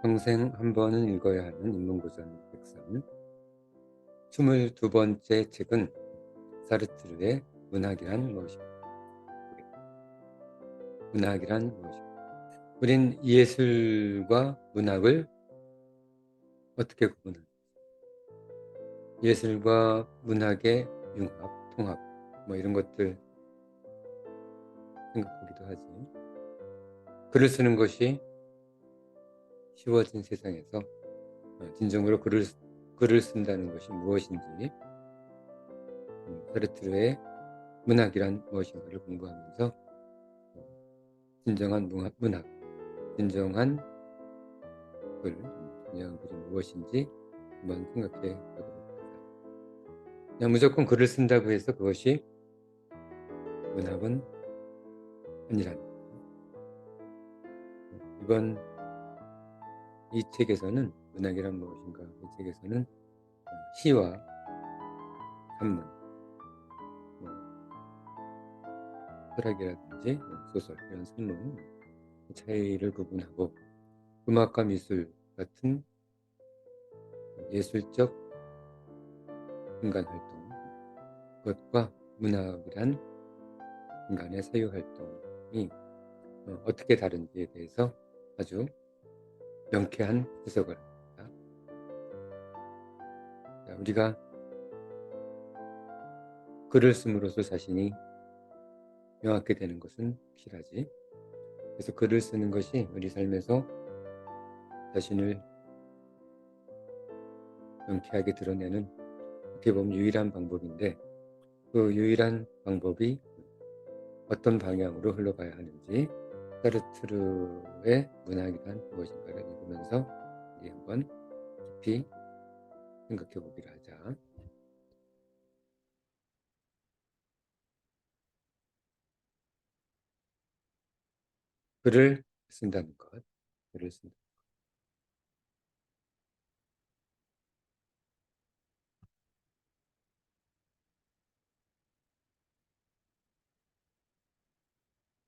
평생 한 번은 읽어야 하는 인문고전 백선 22번째 책은 사르트르의 문학이란 무엇인가? 문학이란 무엇인가? 우린 예술과 문학을 어떻게 구분하는지, 예술과 문학의 융합, 통합, 이런 것들 생각하기도 하지. 글을 쓰는 것이 쉬워진 세상에서 진정으로 글을 쓴다는 것이 무엇인지, 사르트르의 문학이란 무엇인가를 공부하면서 진정한 문학, 진정한 글, 진정한 글이 무엇인지 한번 생각해 보도록 합니다. 그냥 무조건 글을 쓴다고 해서 그것이 문학은 아니라는 거예요. 이번 이 책에서는 문학이란 무엇인가, 이 책에서는 시와 산문, 철학이라든지 소설, 이런 산문 차이를 구분하고 음악과 미술 같은 예술적 인간 활동, 그것과 문학이란 인간의 사유 활동이 어떻게 다른지에 대해서 아주 명쾌한 해석을 합니다. 우리가 글을 씀으로써 자신이 명확히 되는 것은 확실하지. 그래서 글을 쓰는 것이 우리 삶에서 자신을 명쾌하게 드러내는 어떻게 보면 유일한 방법인데, 그 유일한 방법이 어떤 방향으로 흘러가야 하는지 사르트르의 문학이란 무엇인가를 읽으면서 우리 한번 깊이 생각해 보기로 하자. 글을 쓴다는 것, 글을 쓴다.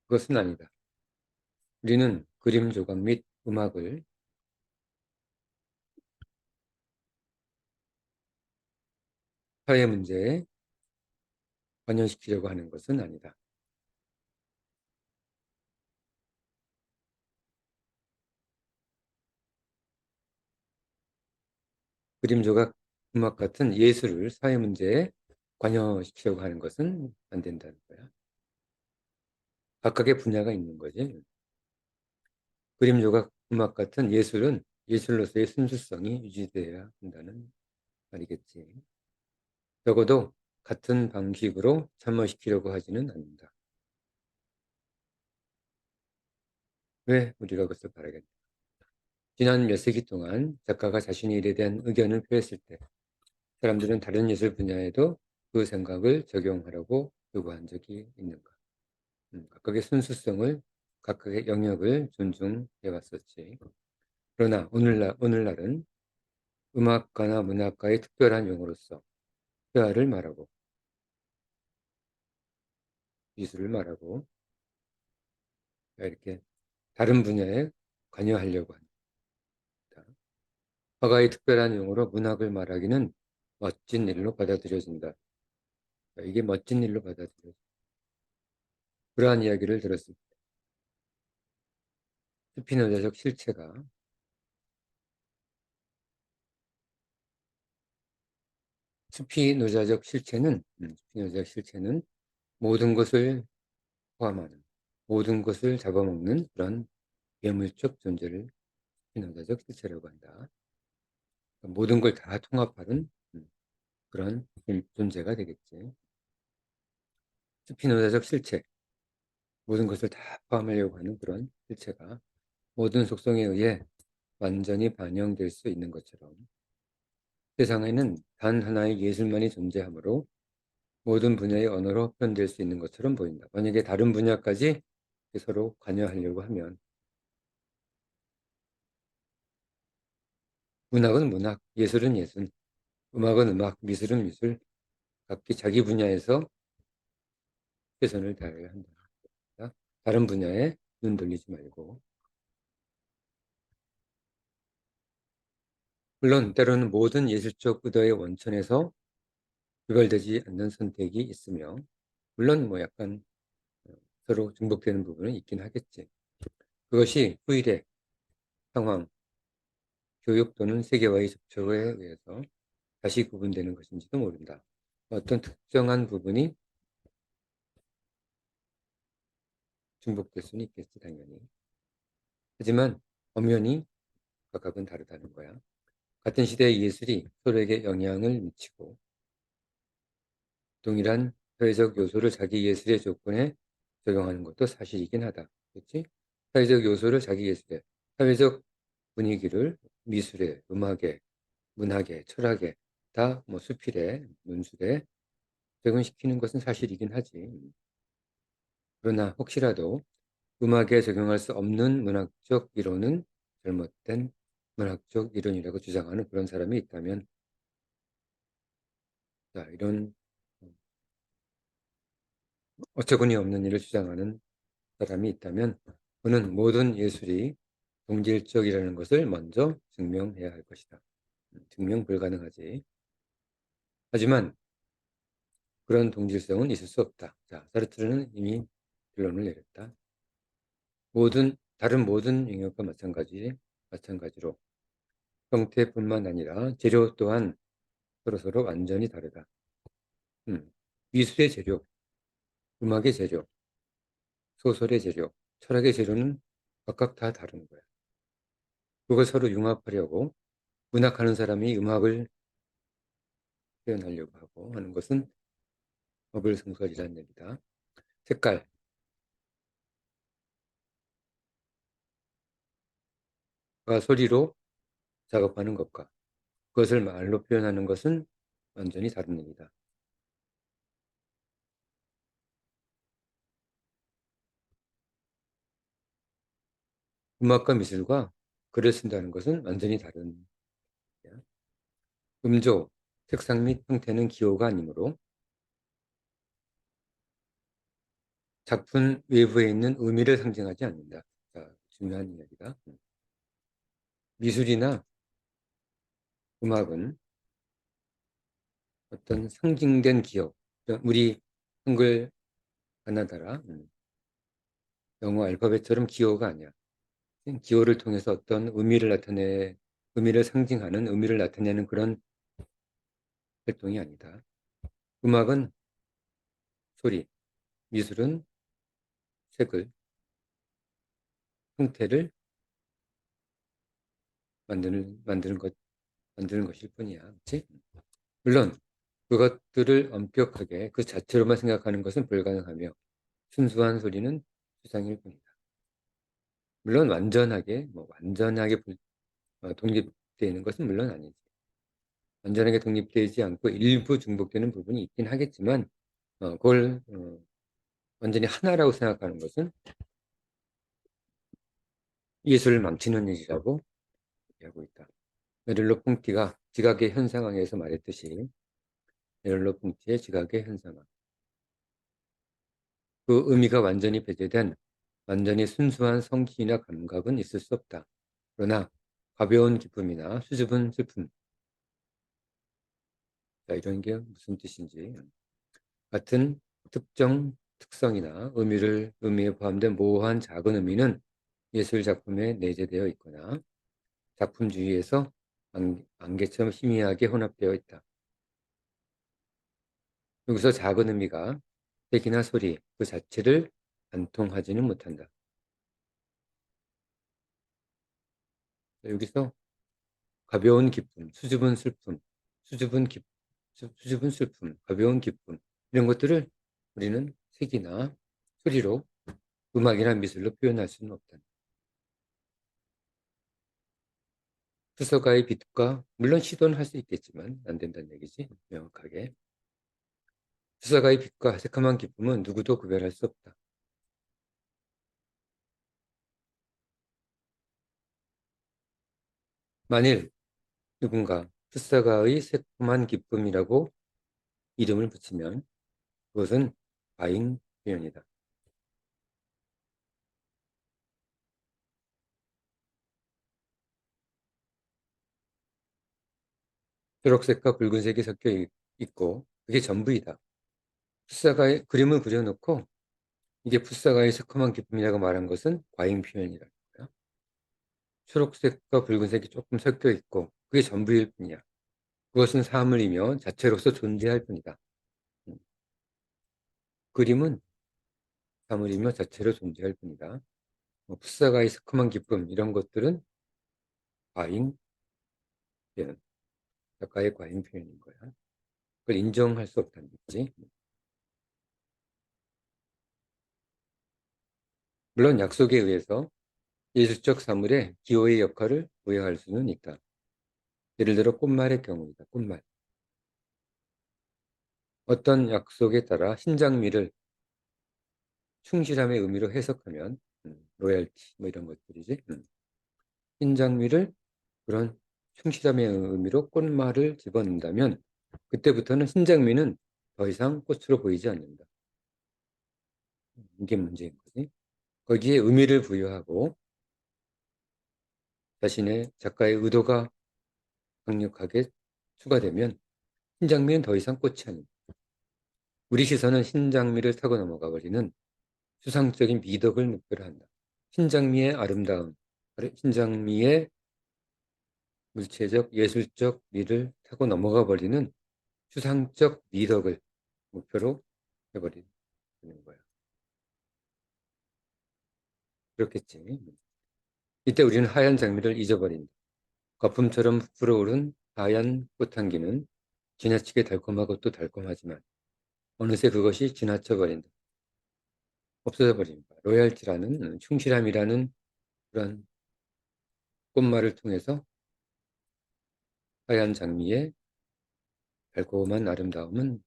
그것은 아니다. 우리는 그림 조각 및 음악을 사회 문제에 관여시키려고 하는 것은 아니다. 그림 조각, 음악 같은 예술을 사회 문제에 관여시키려고 하는 것은 안 된다는 거야. 각각의 분야가 있는 거지. 그림 조각, 음악 같은 예술은 예술로서의 순수성이 유지되어야 한다는 말이겠지. 적어도 같은 방식으로 참여시키려고 하지는 않는다. 왜 우리가 그것을 바라겠나? 지난 몇 세기 동안 작가가 자신의 일에 대한 의견을 표했을 때 사람들은 다른 예술 분야에도 그 생각을 적용하라고 요구한 적이 있는가? 각각의 순수성을, 각각의 영역을 존중해 왔었지. 그러나 오늘날은 음악가나 문학가의 특별한 용어로서 회화를 말하고 미술을 말하고 이렇게 다른 분야에 관여하려고 합니다. 화가의 특별한 용어로 문학을 말하기는 멋진 일로 받아들여진다. 이게 멋진 일로 받아들여진다. 그러한 이야기를 들었을 때 스피노자적 실체가 스피노자적 실체는 모든 것을 포함하는, 모든 것을 잡아먹는 그런 괴물적 존재를 스피노자적 실체라고 한다. 모든 걸 다 통합하는 그런 존재가 되겠지. 스피노자적 실체, 모든 것을 다 포함하려고 하는 그런 실체가 모든 속성에 의해 완전히 반영될 수 있는 것처럼 세상에는 단 하나의 예술만이 존재하므로 모든 분야의 언어로 표현될 수 있는 것처럼 보인다. 만약에 다른 분야까지 서로 관여하려고 하면 문학은 문학, 예술은 예술, 음악은 음악, 미술은 미술, 각기 자기 분야에서 최선을 다해야 한다. 다른 분야에 눈 돌리지 말고 물론 때로는 모든 예술적 의도의 원천에서 유발되지 않는 선택이 있으며, 물론 뭐 약간 서로 중복되는 부분은 있긴 하겠지. 그것이 후일의 상황, 교육 또는 세계와의 접촉에 의해서 다시 구분되는 것인지도 모른다. 어떤 특정한 부분이 중복될 수는 있겠지, 당연히. 하지만 엄연히 각각은 다르다는 거야. 같은 시대의 예술이 서로에게 영향을 미치고 동일한 사회적 요소를 자기 예술의 조건에 적용하는 것도 사실이긴 하다. 그렇지? 사회적 요소를 자기 예술에, 사회적 분위기를 미술에, 음악에, 문학에, 철학에, 다 뭐 수필에, 문술에 적용시키는 것은 사실이긴 하지. 그러나 혹시라도 음악에 적용할 수 없는 문학적 이론은 잘못된 문학적 이론이라고 주장하는 그런 사람이 있다면, 자, 이런 어처구니 없는 일을 주장하는 사람이 있다면 그는 모든 예술이 동질적이라는 것을 먼저 증명해야 할 것이다. 증명 불가능하지. 하지만 그런 동질성은 있을 수 없다. 자, 사르트르는 이미 결론을 내렸다. 다른 모든 영역과 마찬가지로 형태뿐만 아니라 재료 또한 서로 완전히 다르다. 미술의 재료, 음악의 재료, 소설의 재료, 철학의 재료는 각각 다 다른 거야. 그걸 서로 융합하려고 문학하는 사람이 음악을 표현하려고 하고 하는 것은 어불성설이라는 얘기다. 색깔과 소리로 작업하는 것과 그것을 말로 표현하는 것은 완전히 다른 얘기다. 음악과 미술과 글을 쓴다는 것은 완전히 다른 얘기야. 음조, 색상 및 형태는 기호가 아니므로 작품 외부에 있는 의미를 상징하지 않는다. 자, 중요한 이야기다. 미술이나 음악은 어떤 상징된 기호, 우리 한글 가나다라 영어 알파벳처럼 기호가 아니야. 기호를 통해서 어떤 의미를 상징하는, 의미를 나타내는 그런 활동이 아니다. 음악은 소리, 미술은 색을, 형태를 만드는 것일 뿐이야. 그렇지? 물론 그것들을 엄격하게 그 자체로만 생각하는 것은 불가능하며 순수한 소리는 추상일 뿐이다. 물론 완전하게 독립되어 있는 것은 물론 아니지. 완전하게 독립되지 않고 일부 중복되는 부분이 있긴 하겠지만 그걸 완전히 하나라고 생각하는 것은 예술을 망치는 일이라고 얘기하고 있다. 메를로 퐁티가 지각의 현상학에서 말했듯이 메를로 퐁티의 지각의 현상학. 그 의미가 완전히 배제된 완전히 순수한 성취나 감각은 있을 수 없다. 그러나 가벼운 기쁨이나 수줍은 슬픔, 자, 이런 게 무슨 뜻인지 같은 특정 특성이나 의미에 포함된 모호한 작은 의미는 예술 작품에 내재되어 있거나 작품 주위에서 안개처럼 희미하게 혼합되어 있다. 여기서 작은 의미가 색이나 소리 그 자체를 관통하지는 못한다. 여기서 가벼운 기쁨, 수줍은 기, 수줍은 슬픔, 가벼운 기쁨 이런 것들을 우리는 색이나 소리로 음악이나 미술로 표현할 수는 없다. 수서가의 빛과 물론 시도는 할 수 있겠지만 안 된다는 얘기지 명확하게. 수서가의 빛과 새카만 기쁨은 누구도 구별할 수 없다. 만일 누군가 푸사가의 새콤한 기쁨이라고 이름을 붙이면 그것은 과잉 표현이다. 초록색과 붉은색이 섞여 있고 그게 전부이다. 풋사가의 그림을 그려놓고 이게 풋사가의 새콤한 기쁨이라고 말한 것은 과잉 표현이라는 거야. 초록색과 붉은색이 조금 섞여 있고 그게 전부일 뿐이야. 그것은 사물이며 자체로서 존재할 뿐이다. 음, 그림은 사물이며 자체로 존재할 뿐이다. 풋사가의 새콤한 기쁨 이런 것들은 과잉 표현, 작가의 과잉 표현인 거야. 그걸 인정할 수 없다는 거지. 물론 약속에 의해서 예술적 사물에 기호의 역할을 부여할 수는 있다. 예를 들어 꽃말의 경우이다. 꽃말. 어떤 약속에 따라 신장미를 충실함의 의미로 해석하면 로얄티 뭐 이런 것들이지. 신장미를 그런 충실함의 의미로 꽃말을 집어넣는다면 그때부터는 신장미는 더 이상 꽃으로 보이지 않는다. 이게 문제인 거지. 거기에 의미를 부여하고 자신의 작가의 의도가 강력하게 추가되면 신장미는 더 이상 꽃이 아니다. 우리 시선은 신장미를 타고 넘어가 버리는 추상적인 미덕을 목표로 한다. 신장미의 아름다움, 신장미의 물체적, 예술적 미를 타고 넘어가 버리는 추상적 미덕을 목표로 해버리는 거야. 그렇겠지. 이때 우리는 하얀 장미를 잊어버린다. 거품처럼 불어오른 하얀 꽃향기는 지나치게 달콤하고 또 달콤하지만 어느새 그것이 지나쳐버린다. 없어져 버립니다. 로얄티라는 충실함이라는 그런 꽃말을 통해서 하얀 장미의 달콤한 아름다움은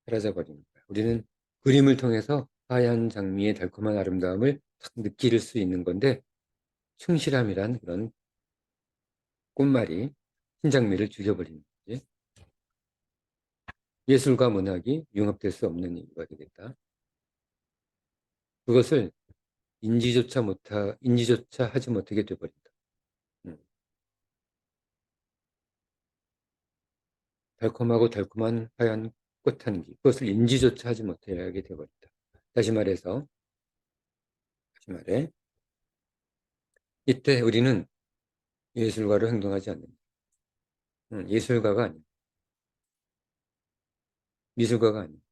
사라져 버립니다. 우리는 그림을 통해서 하얀 장미의 달콤한 아름다움을 탁 느낄 수 있는 건데 충실함이란 그런 꽃말이 흰장미를 죽여버리는 거지. 예술과 문학이 융합될 수 없는 이유가 되겠다. 그것을 인지조차 하지 못하게 되어버린다. 달콤하고 달콤한 하얀 꽃향기, 그것을 인지조차 하지 못하게 되어버린다. 다시 말해, 이때 우리는 예술가로 행동하지 않는다. 예술가가 아니다. 미술가가 아니다.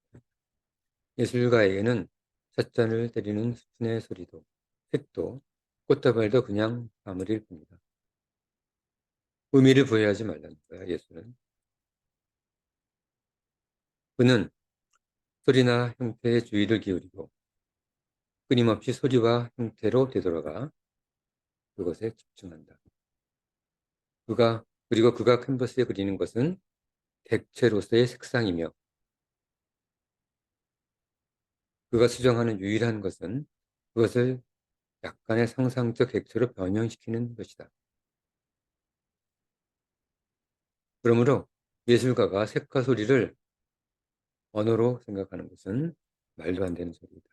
예술가에게는 찻잔을 때리는 수준의 소리도, 색도, 꽃다발도 그냥 사물일 뿐이다. 의미를 부여하지 말라는 거야, 예술은. 그는 소리나 형태에 주의를 기울이고 끊임없이 소리와 형태로 되돌아가 그것에 집중한다. 그리고 그가 캔버스에 그리는 것은 객체로서의 색상이며 그가 수정하는 유일한 것은 그것을 약간의 상상적 객체로 변형시키는 것이다. 그러므로 예술가가 색과 소리를 언어로 생각하는 것은 말도 안 되는 소리이다.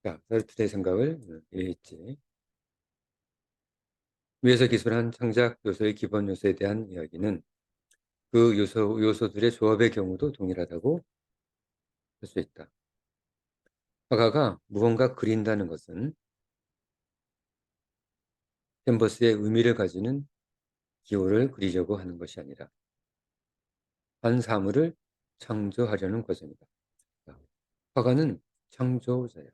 자, 사르트르의 생각을 이해했지. 위에서 기술한 창작 요소의 기본 요소에 대한 이야기는 그 요소들의 조합의 경우도 동일하다고 할 수 있다. 화가가 무언가 그린다는 것은 캔버스에 의미를 가지는 기호를 그리려고 하는 것이 아니라 한 사물을 창조하려는 과정이다. 화가는 창조자야.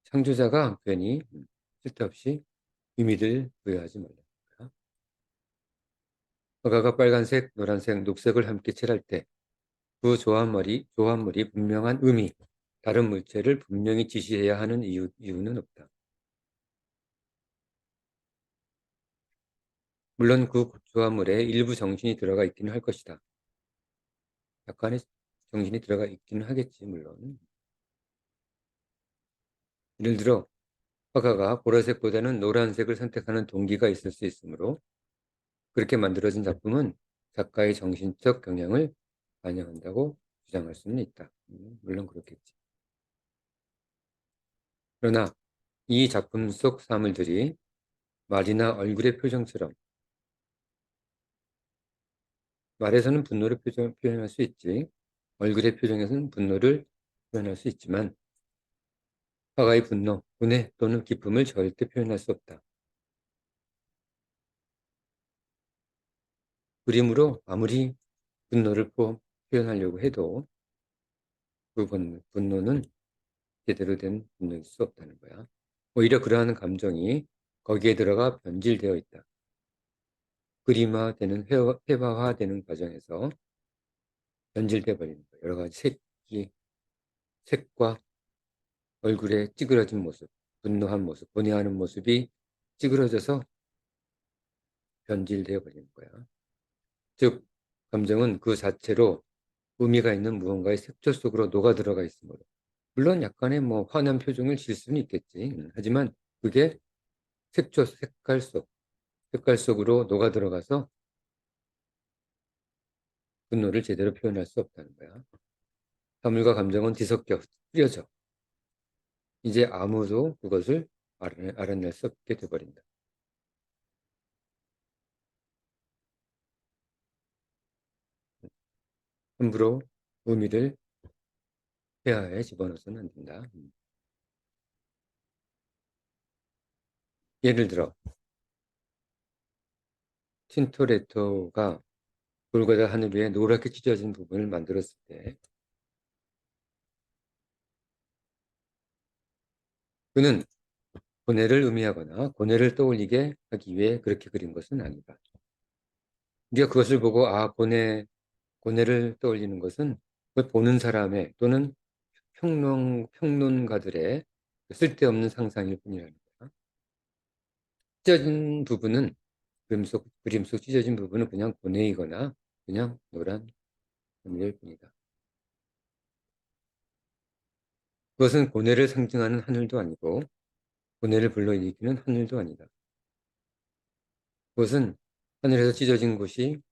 창조자가 괜히 쓸데없이 의미를 부여하지 말라. 화가가 빨간색, 노란색, 녹색을 함께 칠할 때 그 조합물이 분명한 의미, 다른 물체를 분명히 지시해야 하는 이유는 없다. 물론 그 조합물에 일부 정신이 들어가 있기는 할 것이다. 약간의 정신이 들어가 있기는 하겠지, 물론. 예를 들어 화가가 보라색보다는 노란색을 선택하는 동기가 있을 수 있으므로 그렇게 만들어진 작품은 작가의 정신적 경향을 반영한다고 주장할 수는 있다. 물론 그렇겠지. 그러나 이 작품 속 사물들이 말이나 얼굴의 표정처럼 말에서는 분노를 표현할 수 있지. 얼굴의 표정에서는 분노를 표현할 수 있지만 화가의 분노, 분해 또는 기쁨을 절대 표현할 수 없다. 그림으로 아무리 분노를 표현하려고 해도 그 분노는 제대로 된 분노일 수 없다는 거야. 오히려 그러한 감정이 거기에 들어가 변질되어 있다. 그림화되는 회화화되는 과정에서 변질돼 버리는 거야. 여러 가지 색과 얼굴에 찌그러진 모습, 분노한 모습, 분해하는 모습이 찌그러져서 변질되어 버리는 거야. 즉, 감정은 그 자체로 의미가 있는 무언가의 색조 속으로 녹아 들어가 있으므로 물론 약간의 환한 표정을 지을 수는 있겠지. 하지만 그게 색깔 속으로 녹아 들어가서 분노를 제대로 표현할 수 없다는 거야. 사물과 감정은 뒤섞여 흐려져. 이제 아무도 그것을 알아낼 수 없게 돼버린다. 함부로 의미를 회화에 집어넣어서는 안 된다. 예를 들어 틴토레토가 골고다 하늘 위에 노랗게 찢어진 부분을 만들었을 때 그는 고뇌를 의미하거나 고뇌를 떠올리게 하기 위해 그렇게 그린 것은 아니다. 우리가 그것을 보고 고뇌를 떠올리는 것은 그걸 보는 사람의 또는 평론가들의 쓸데없는 상상일 뿐이라는 거야. 찢어진 부분은 그림 속 찢어진 부분은 그냥 고뇌이거나 그냥 노란 하늘일 뿐이다. 그것은 고뇌를 상징하는 하늘도 아니고 고뇌를 불러일으키는 하늘도 아니다. 그것은 하늘에서 찢어진 것이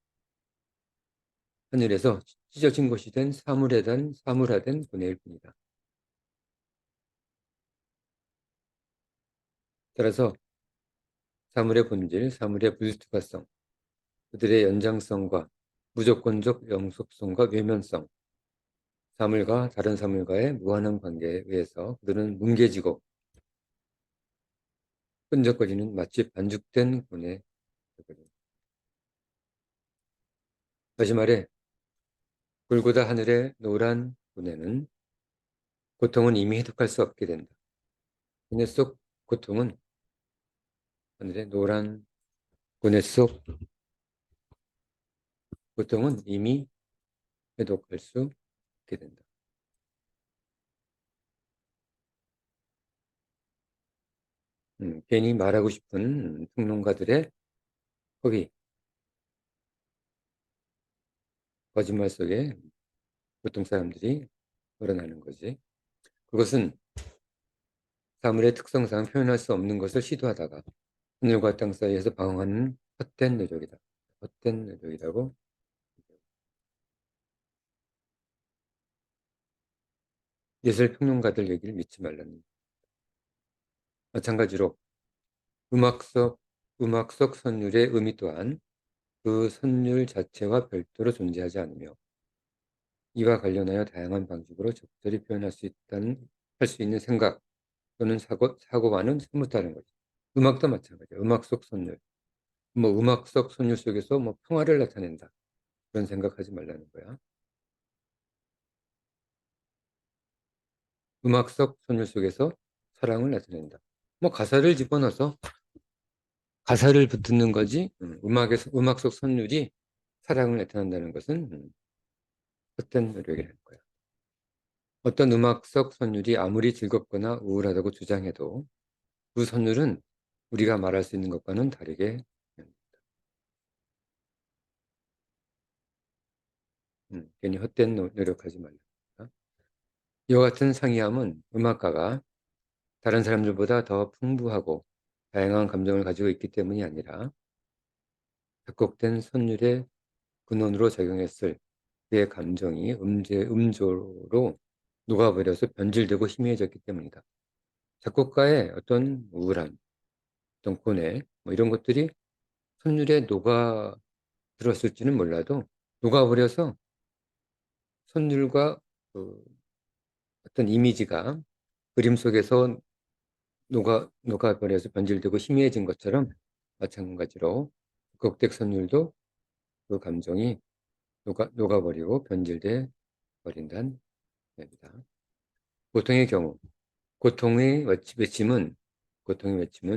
된 사물화된 고뇌일 뿐이다. 따라서 사물의 본질, 사물의 불특화성, 그들의 연장성과 무조건적 영속성과 외면성, 사물과 다른 사물과의 무한한 관계에 의해서 그들은 뭉개지고 끈적거리는 마치 반죽된 고뇌. 다시 말해 불보다 하늘의 노란 고뇌는 고통은 이미 해독할 수 없게 된다. 고뇌 속 고통은 하늘의 노란 고뇌 속 고통은 이미 해독할 수 없게 된다. 괜히 말하고 싶은 평론가들의 허위, 거짓말 속에 보통 사람들이 드러나는 거지. 그것은 사물의 특성상 표현할 수 없는 것을 시도하다가 하늘과 땅 사이에서 방황하는 헛된 노력이다. 헛된 노력이라고. 예술 평론가들 얘기를 믿지 말라는. 마찬가지로 음악 속 선율의 의미 또한 그 선율 자체와 별도로 존재하지 않으며 이와 관련하여 다양한 방식으로 적절히 표현할 할 수 있는 생각 또는 사고와는 사뭇 다른 거죠. 음악도 마찬가지예요. 음악 속 선율. 음악 속 선율 속에서 평화를 나타낸다. 그런 생각하지 말라는 거야. 음악 속 선율 속에서 사랑을 나타낸다. 가사를 집어넣어서 가사를 붙는 거지. 음악 속 선율이 사랑을 나타낸다는 것은 헛된 노력이라는 거야. 어떤 음악 속 선율이 아무리 즐겁거나 우울하다고 주장해도 그 선율은 우리가 말할 수 있는 것과는 다르게 괜히 헛된 노력하지 말라. 이와 같은 상이함은 음악가가 다른 사람들보다 더 풍부하고 다양한 감정을 가지고 있기 때문이 아니라 작곡된 선율의 근원으로 작용했을 그의 감정이 음조로 녹아버려서 변질되고 희미해졌기 때문이다. 작곡가의 어떤 우울한, 어떤 고뇌, 뭐 이런 것들이 선율에 녹아 들었을지는 몰라도 녹아버려서 선율과 그 어떤 이미지가 그림 속에서 녹아버려서 변질되고 희미해진 것처럼 마찬가지로 극곡 선율도 그 감정이 녹아버리고 변질돼 버린다는 얘기입니다. 고통의 경우, 고통의 외침은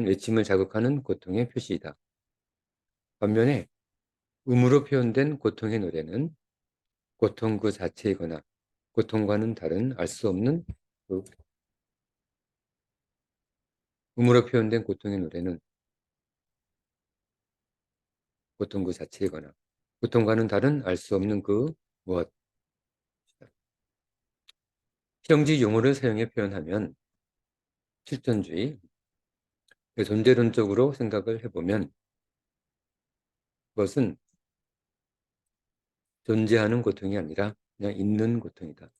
외침을 자극하는 고통의 표시이다. 반면에 음으로 표현된 고통의 노래는 고통 그 자체이거나 고통과는 다른 알 수 없는 그 음으로 표현된 고통의 노래는 고통 그 자체이거나 고통과는 다른 알 수 없는 그 무엇. 실용지 용어를 사용해 표현하면 실존주의, 존재론적으로 생각을 해보면 그것은 존재하는 고통이 아니라 그냥 있는 고통이다.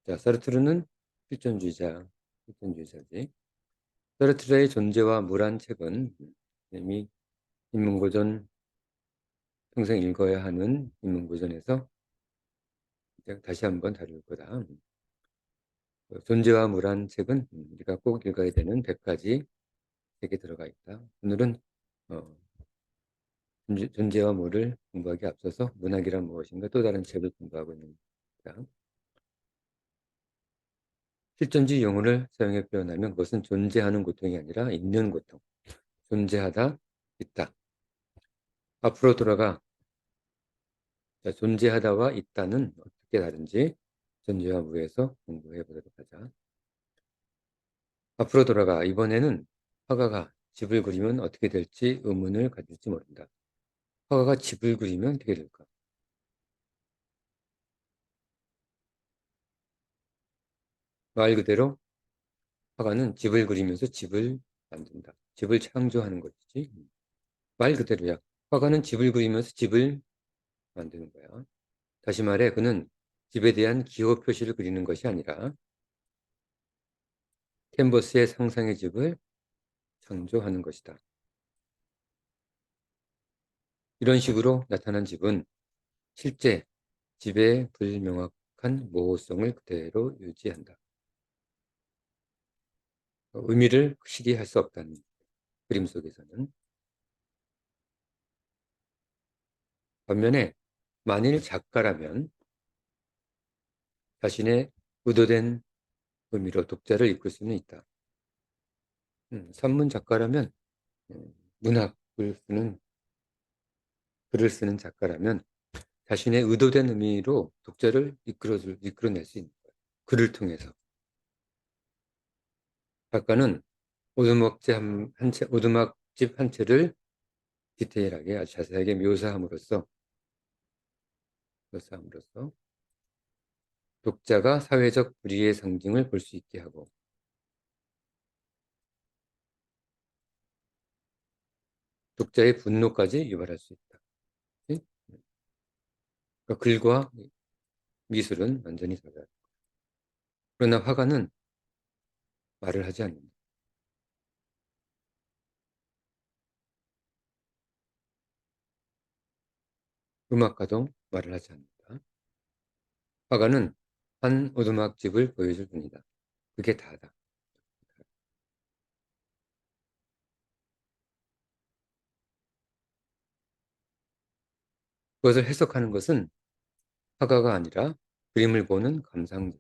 자, 사르트르는 실존주의자지. 사르트르의 존재와 무란 책은 이미 인문고전, 평생 읽어야 하는 인문고전에서 다시 한번 다룰 거다. 존재와 무란 책은 우리가 꼭 읽어야 되는 100가지 책에 들어가 있다. 오늘은 존재와 무를 공부하기 앞서서 문학이란 무엇인가 또 다른 책을 공부하고 있습니다. 실존주의 용어를 사용해 표현하면 그것은 존재하는 고통이 아니라 있는 고통. 존재하다, 있다. 앞으로 돌아가. 자, 존재하다와 있다는 어떻게 다른지 존재와 무에서 공부해 보도록 하자. 앞으로 돌아가. 이번에는 화가가 집을 그리면 어떻게 될지 의문을 가질지 모른다. 화가가 집을 그리면 어떻게 될까? 말 그대로 화가는 집을 그리면서 집을 만든다. 집을 창조하는 것이지. 말 그대로야. 화가는 집을 그리면서 집을 만드는 거야. 다시 말해 그는 집에 대한 기호 표시를 그리는 것이 아니라 캔버스의 상상의 집을 창조하는 것이다. 이런 식으로 나타난 집은 실제 집의 불명확한 모호성을 그대로 유지한다. 의미를 확실히 할 수 없다는 그림 속에서는. 반면에 만일 작가라면 자신의 의도된 의미로 독자를 이끌 수는 있다. 산문 작가라면 문학을 쓰는 글을 쓰는 작가라면 자신의 의도된 의미로 독자를 이끌어낼 수 있는 거예요. 글을 통해서. 작가는 오두막집 한 채를 디테일하게 아주 자세하게 묘사함으로써 독자가 사회적 불의의 상징을 볼 수 있게 하고 독자의 분노까지 유발할 수 있다. 그러니까 글과 미술은 완전히 달라요. 그러나 화가는 말을 하지 않는다. 음악가도 말을 하지 않는다. 화가는 한 오두막집을 보여줄 뿐이다. 그게 다다. 그것을 해석하는 것은 화가가 아니라 그림을 보는 감상자.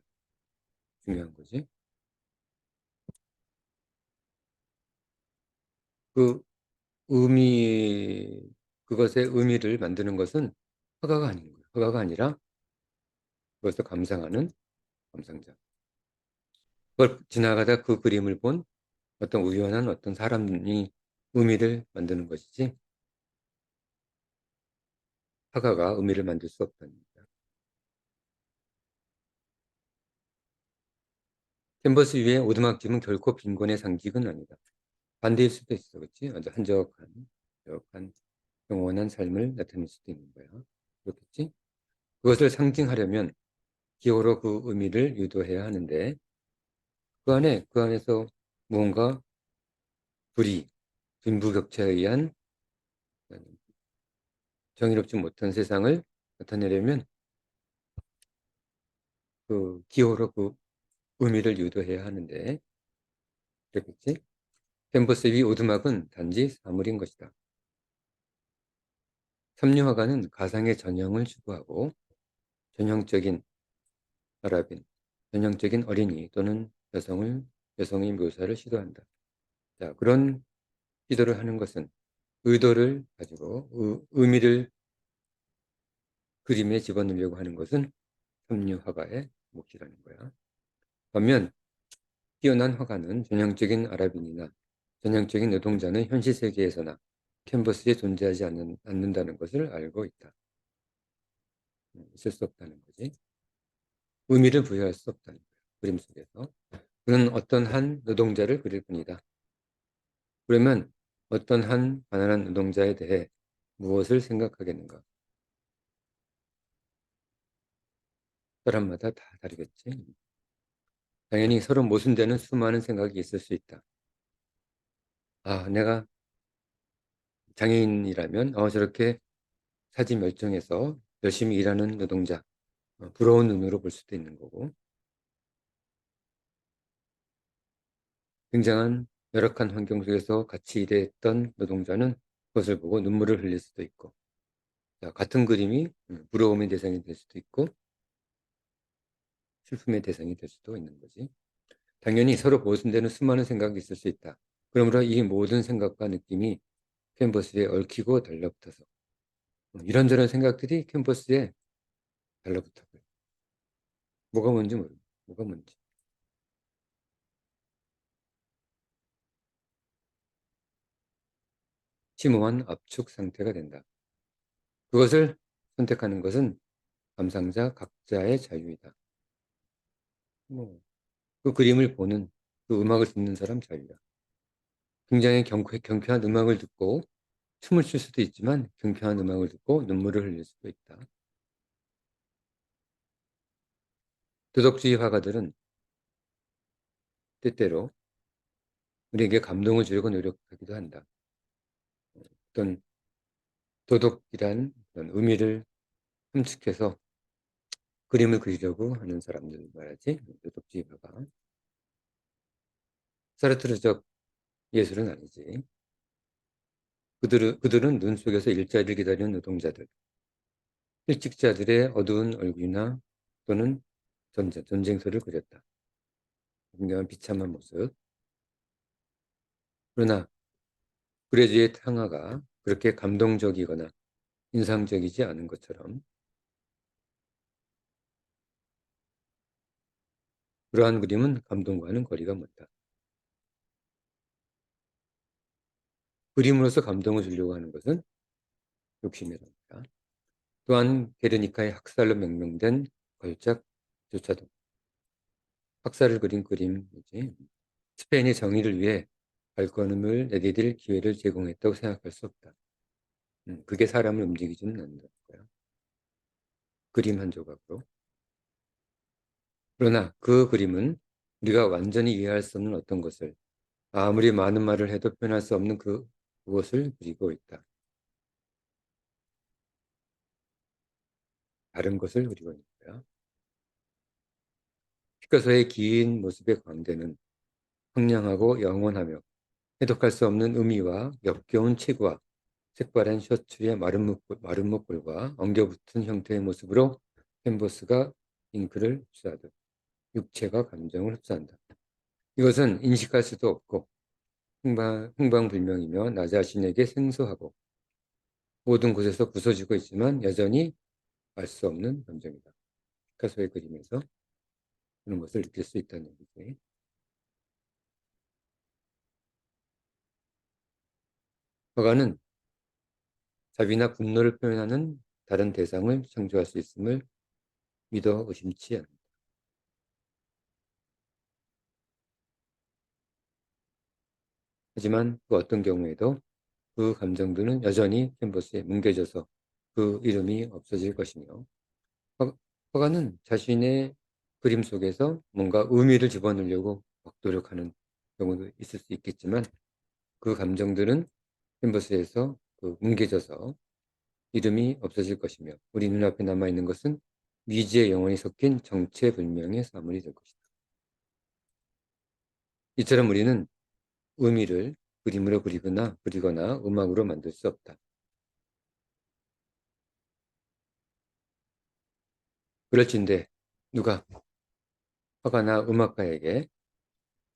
중요한 거지. 그 그것의 의미를 만드는 것은 화가가 아닌 거예요. 화가가 아니라 그것을 감상하는 감상자. 그걸 지나가다 그 그림을 본 어떤 우연한 어떤 사람이 의미를 만드는 것이지 화가가 의미를 만들 수 없다는 겁니다. 캔버스 위에 오두막집은 결코 빈곤의 상징은 아니다. 반대일 수도 있어, 그렇지? 아주 한적한 영원한 삶을 나타낼 수도 있는 거야. 그렇겠지? 그것을 상징하려면 기호로 그 의미를 유도해야 하는데 그 안에서 무언가 불이, 빈부격차에 의한 정의롭지 못한 세상을 나타내려면 그 기호로 그 의미를 유도해야 하는데, 그렇겠지? 캔버스 위 오두막은 단지 사물인 것이다. 삼류화가는 가상의 전형을 추구하고 전형적인 아랍인, 전형적인 어린이 또는 여성의 묘사를 시도한다. 자, 그런 시도를 하는 것은 의도를 가지고 의미를 그림에 집어넣으려고 하는 것은 삼류화가의 몫이라는 거야. 반면 뛰어난 화가는 전형적인 아랍인이나 전형적인 노동자는 현실 세계에서나 캔버스에 존재하지 않는다는 것을 알고 있다. 있을 수 없다는 거지. 의미를 부여할 수 없다는 거야. 그림 속에서. 그는 어떤 한 노동자를 그릴 뿐이다. 그러면 어떤 한 가난한 노동자에 대해 무엇을 생각하겠는가? 사람마다 다 다르겠지. 당연히 서로 모순되는 수많은 생각이 있을 수 있다. 아, 내가 장애인이라면 저렇게 사지 멸종해서 열심히 일하는 노동자, 부러운 눈으로 볼 수도 있는 거고, 굉장한 열악한 환경 속에서 같이 일했던 노동자는 그것을 보고 눈물을 흘릴 수도 있고, 자, 같은 그림이 부러움의 대상이 될 수도 있고 슬픔의 대상이 될 수도 있는 거지. 당연히 서로 모순되는 수많은 생각이 있을 수 있다. 그러므로 이 모든 생각과 느낌이 캔버스에 얽히고 달라붙어서 이런저런 생각들이 캔버스에 달라붙어. 뭐가 뭔지 모르. 뭐가 뭔지. 심오한 압축 상태가 된다. 그것을 선택하는 것은 감상자 각자의 자유이다. 뭐, 그 그림을 보는, 그 음악을 듣는 사람 자유야. 굉장히 경쾌한 음악을 듣고 춤을 출 수도 있지만 경쾌한 음악을 듣고 눈물을 흘릴 수도 있다. 도덕주의 화가들은 때때로 우리에게 감동을 주려고 노력하기도 한다. 어떤 도덕이란 그런 의미를 훔축해서 그림을 그리려고 하는 사람들 말하지. 도덕주의 화가. 사르트르적 예술은 아니지. 그들은 눈 속에서 일자리를 기다리는 노동자들, 일찍자들의 어두운 얼굴이나 또는 전쟁터를 그렸다. 굉장히 비참한 모습. 그러나 그레지의 탕화가 그렇게 감동적이거나 인상적이지 않은 것처럼 그러한 그림은 감동과는 거리가 멀다. 그림으로서 감동을 주려고 하는 것은 욕심이랍니다. 또한 게르니카의 학살로 명명된 걸작조차도 학살을 그린 그림이지. 스페인의 정의를 위해 발걸음을 내디딜 기회를 제공했다고 생각할 수 없다. 그게 사람을 움직이지는 않는다. 그림 한 조각으로. 그러나 그 그림은 우리가 완전히 이해할 수 없는 어떤 것을 아무리 많은 말을 해도 표현할 수 없는 그것을 그리고 있다. 다른 것을 그리고 있는 거야. 피카소의 긴 모습의 광대는 황량하고 영원하며 해독할 수 없는 의미와 역겨운 체구와 색바랜 셔츠의 마른 목골과 엉겨붙은 형태의 모습으로 캔버스가 잉크를 흡수하듯 육체가 감정을 흡수한다. 이것은 인식할 수도 없고 흥방불명이며 나 자신에게 생소하고 모든 곳에서 부서지고 있지만 여전히 알 수 없는 감정이다. 피카소의 그림에서 그런 것을 느낄 수 있다는 얘기지. 화가는 자비나 분노를 표현하는 다른 대상을 창조할 수 있음을 믿어 의심치 않는다. 하지만 그 어떤 경우에도 그 감정들은 여전히 캔버스에 뭉개져서 그 이름이 없어질 것이며 화가는 자신의 그림 속에서 뭔가 의미를 집어넣으려고 막 노력하는 경우도 있을 수 있겠지만 그 감정들은 캔버스에서 뭉개져서 이름이 없어질 것이며 우리 눈앞에 남아있는 것은 미지의 영혼이 섞인 정체불명의 사물이 될 것이다. 이처럼 우리는 의미를 그림으로 그리거나 음악으로 만들 수 없다. 그럴진데 누가 화가나 음악가에게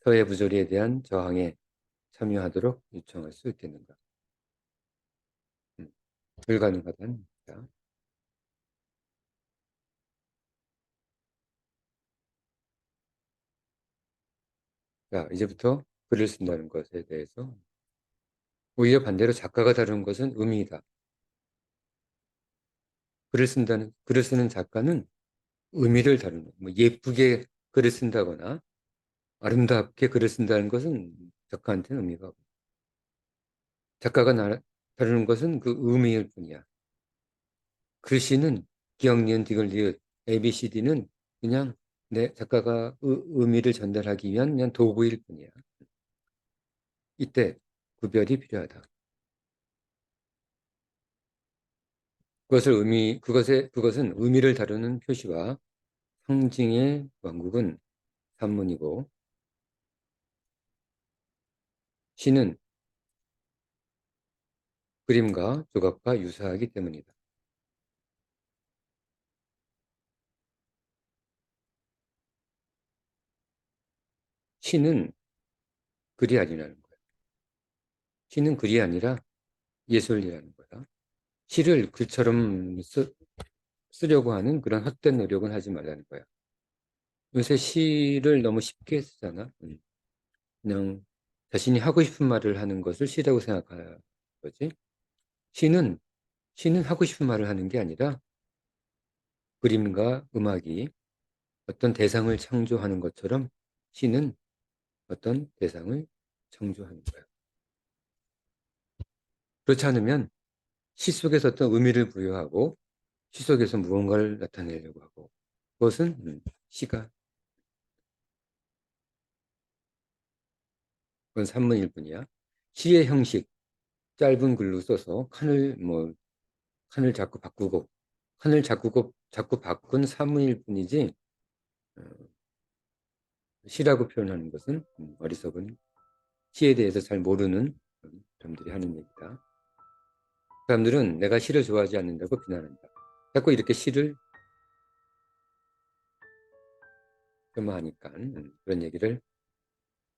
서예 부조리에 대한 저항에 참여하도록 요청할 수 있겠는가? 불가능하다는 얘기다. 자, 이제부터 글을 쓴다는 것에 대해서 오히려 반대로 작가가 다루는 것은 의미이다. 글을 쓰는 작가는 의미를 다루는, 뭐 예쁘게 글을 쓴다거나 아름답게 글을 쓴다는 것은 작가한테는 의미가 없고, 작가가 다루는 것은 그 의미일 뿐이야. 글씨는 기억, 니은, 디귿, 리을, ABCD는 그냥 내 작가가 의미를 전달하기 위한 그냥 도구일 뿐이야. 이때 구별이 필요하다. 그것은 의미를 다루는 표시와 상징의 왕국은 산문이고, 시는 그림과 조각과 유사하기 때문이다. 시는 글이 아니라는 거야. 시는 글이 아니라 예술이라는 거야. 시를 글처럼 쓰려고 하는 그런 헛된 노력은 하지 말라는 거야. 요새 시를 너무 쉽게 쓰잖아. 그냥 자신이 하고 싶은 말을 하는 것을 시라고 생각하는 거지. 시는, 시는 하고 싶은 말을 하는 게 아니라 그림과 음악이 어떤 대상을 창조하는 것처럼 시는 어떤 대상을 창조하는 거야. 그렇지 않으면 시 속에서 어떤 의미를 부여하고 시 속에서 무언가를 나타내려고 하고 그것은 시가 그건 산문일 뿐이야. 시의 형식 짧은 글로 써서 칸을 자꾸 바꾸고 자꾸 바꾼 산문일 뿐이지 어, 시라고 표현하는 것은 어리석은 시에 대해서 잘 모르는 사람들이 하는 얘기다. 사람들은 내가 시를 좋아하지 않는다고 비난한다. 자꾸 이렇게 시를 폄하하니까 그런 얘기를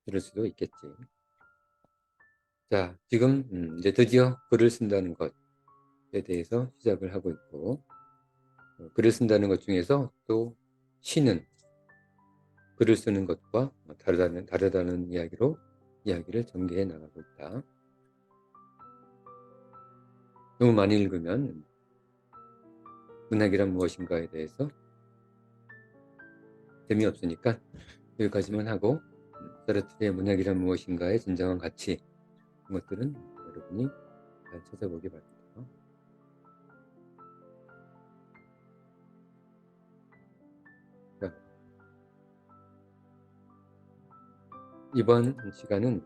들을 수도 있겠지. 자, 지금 이제 드디어 글을 쓴다는 것에 대해서 시작을 하고 있고 글을 쓴다는 것 중에서 또 시는 글을 쓰는 것과 다르다는 이야기를 전개해 나가고 있다. 너무 많이 읽으면 문학이란 무엇인가에 대해서 재미없으니까 여기까지만 하고 사르트르의 문학이란 무엇인가의 진정한 가치 그런 것들은 여러분이 잘 찾아보기 바랍니다. 자, 이번 시간은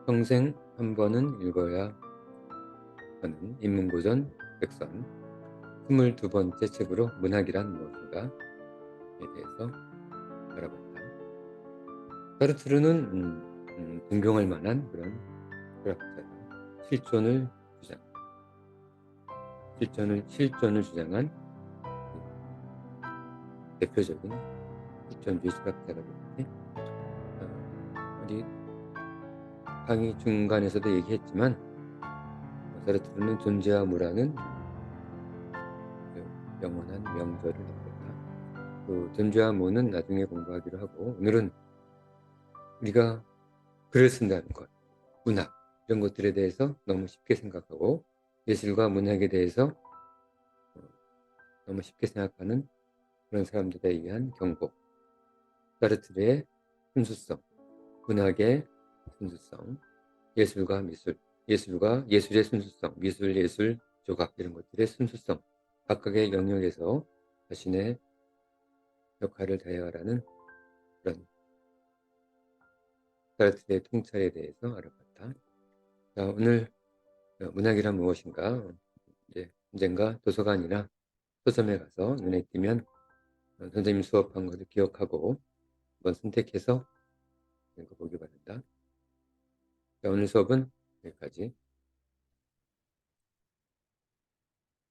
평생 한 번은 읽어야 하는 인문고전 백선 22번째 책으로 문학이란 무엇인가에 대해서 알아봤다. 사르트르는 존경할 만한 그런 철학자다. 실존을 주장, 실존을 주장한 대표적인 실존주의 철학자가 되겠지. 우리 강의 중간에서도 얘기했지만 사르트르는 존재와 무라는 영원한 명절을 남겼다. 그 존재와 무는 나중에 공부하기로 하고 오늘은 우리가 글을 쓴다는 것, 문학 이런 것들에 대해서 너무 쉽게 생각하고 예술과 문학에 대해서 너무 쉽게 생각하는 그런 사람들에 의한 경고, 사르트르의 순수성, 문학의 순수성, 예술과 미술, 예술의 순수성, 예술, 조각 이런 것들의 순수성, 각각의 영역에서 자신의 역할을 다해가라는 그런 사르트르의 통찰에 대해서 알아봤다. 자, 오늘 문학이란 무엇인가? 이제 언젠가 도서관이나 서점에 가서 눈에 띄면 선생님 수업한 것을 기억하고 한번 선택해서 읽어보기 바란다. 자, 오늘 수업은 여기까지.